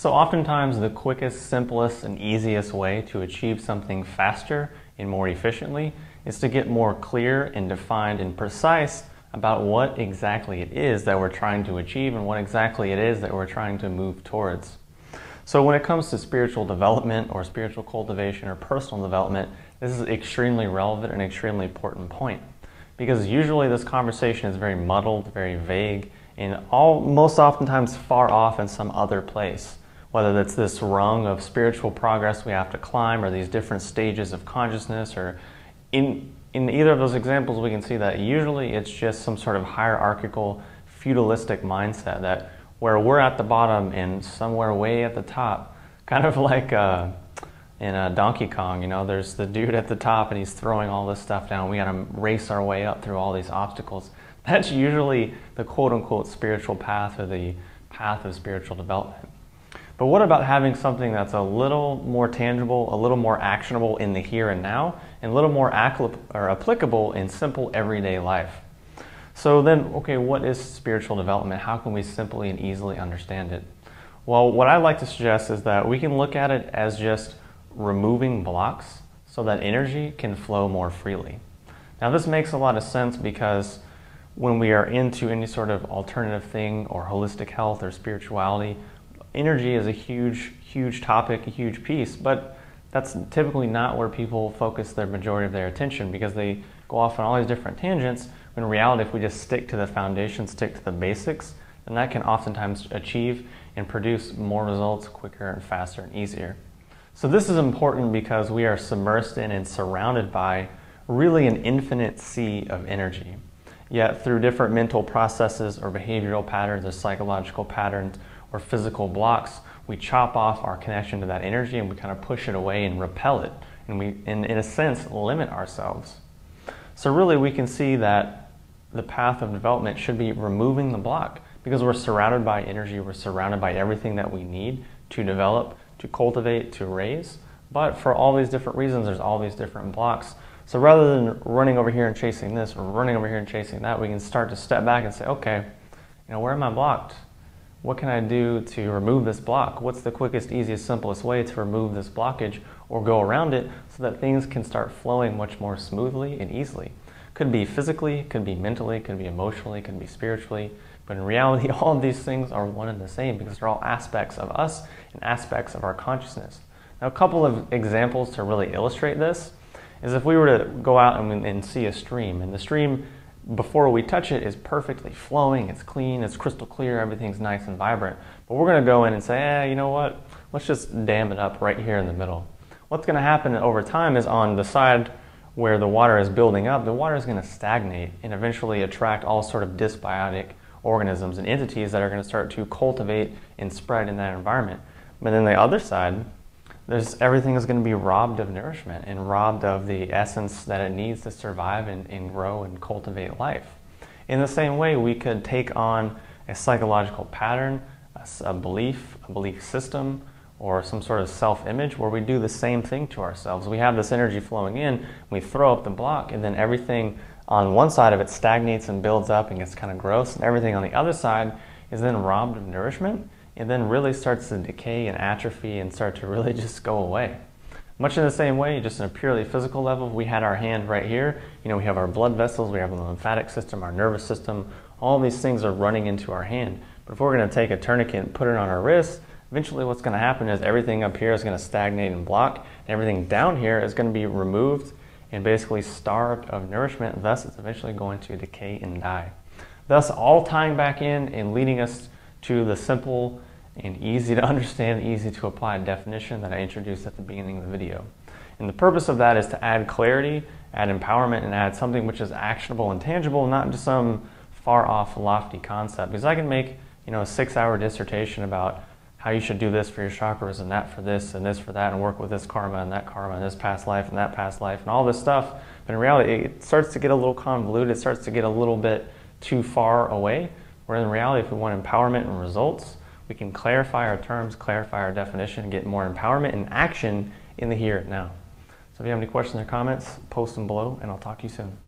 So oftentimes the quickest, simplest, and easiest way to achieve something faster and more efficiently is to get more clear and defined and precise about what exactly it is that we're trying to achieve and what exactly it is that we're trying to move towards. So when it comes to spiritual development or spiritual cultivation or personal development, this is extremely relevant and extremely important point. Because usually this conversation is very muddled, very vague, and most oftentimes far off in some other place. Whether that's this rung of spiritual progress we have to climb, or these different stages of consciousness, or in either of those examples we can see that usually it's just some sort of hierarchical, feudalistic mindset that where we're at the bottom and somewhere way at the top, kind of like in Donkey Kong, you know, there's the dude at the top and he's throwing all this stuff down. We gotta race our way up through all these obstacles. That's usually the quote-unquote spiritual path or the path of spiritual development. But what about having something that's a little more tangible, a little more actionable in the here and now, and a little more applicable in simple everyday life? So then, okay, what is spiritual development? How can we simply and easily understand it? Well, what I like to suggest is that we can look at it as just removing blocks so that energy can flow more freely. Now this makes a lot of sense because when we are into any sort of alternative thing or holistic health or spirituality, energy is a huge topic, a huge piece, but that's typically not where people focus their majority of their attention because they go off on all these different tangents. When in reality, if we just stick to the foundation, stick to the basics, then that can oftentimes achieve and produce more results quicker and faster and easier. So this is important because we are submersed in and surrounded by really an infinite sea of energy. Yet through different mental processes or behavioral patterns or psychological patterns or physical blocks, we chop off our connection to that energy and we kind of push it away and repel it. And we, in a sense, limit ourselves. So really we can see that the path of development should be removing the block because we're surrounded by energy, we're surrounded by everything that we need to develop, to cultivate, to raise. But for all these different reasons, there's all these different blocks. So rather than running over here and chasing this or running over here and chasing that, we can start to step back and say, okay, you know, where am I blocked? What can I do to remove this block? What's the quickest, easiest, simplest way to remove this blockage or go around it so that things can start flowing much more smoothly and easily? Could be physically, could be mentally, could be emotionally, could be spiritually. But in reality, all of these things are one and the same because they're all aspects of us and aspects of our consciousness. Now, a couple of examples to really illustrate this is if we were to go out and see a stream, and the stream, before we touch it, is perfectly flowing, it's clean, it's crystal clear, everything's nice and vibrant. But we're going to go in and say, you know what, let's just dam it up right here in the middle. What's going to happen over time is on the side where the water is building up, the water is going to stagnate and eventually attract all sort of dysbiotic organisms and entities that are going to start to cultivate and spread in that environment. But then the other side, everything is going to be robbed of nourishment and robbed of the essence that it needs to survive and grow and cultivate life. In the same way, we could take on a psychological pattern, a belief system, or some sort of self-image where we do the same thing to ourselves. We have this energy flowing in, we throw up the block, and then everything on one side of it stagnates and builds up and gets kind of gross, and everything on the other side is then robbed of nourishment and then really starts to decay and atrophy and start to really just go away. Much in the same way, just in a purely physical level, we had our hand right here. You know, we have our blood vessels, we have the lymphatic system, our nervous system. All of these things are running into our hand. But if we're going to take a tourniquet and put it on our wrist, eventually what's going to happen is everything up here is going to stagnate and block, and everything down here is going to be removed and basically starved of nourishment. Thus, it's eventually going to decay and die. Thus, all tying back in and leading us to the simple and easy to understand, easy to apply definition that I introduced at the beginning of the video. And the purpose of that is to add clarity, add empowerment, and add something which is actionable and tangible, not just some far off lofty concept. Because I can make, you know, a 6-hour dissertation about how you should do this for your chakras and that for this and this for that and work with this karma and this past life and that past life and all this stuff. But in reality, it starts to get a little convoluted, it starts to get a little bit too far away, where in reality, if we want empowerment and results, we can clarify our terms, clarify our definition, get more empowerment and action in the here and now. So if you have any questions or comments, post them below and I'll talk to you soon.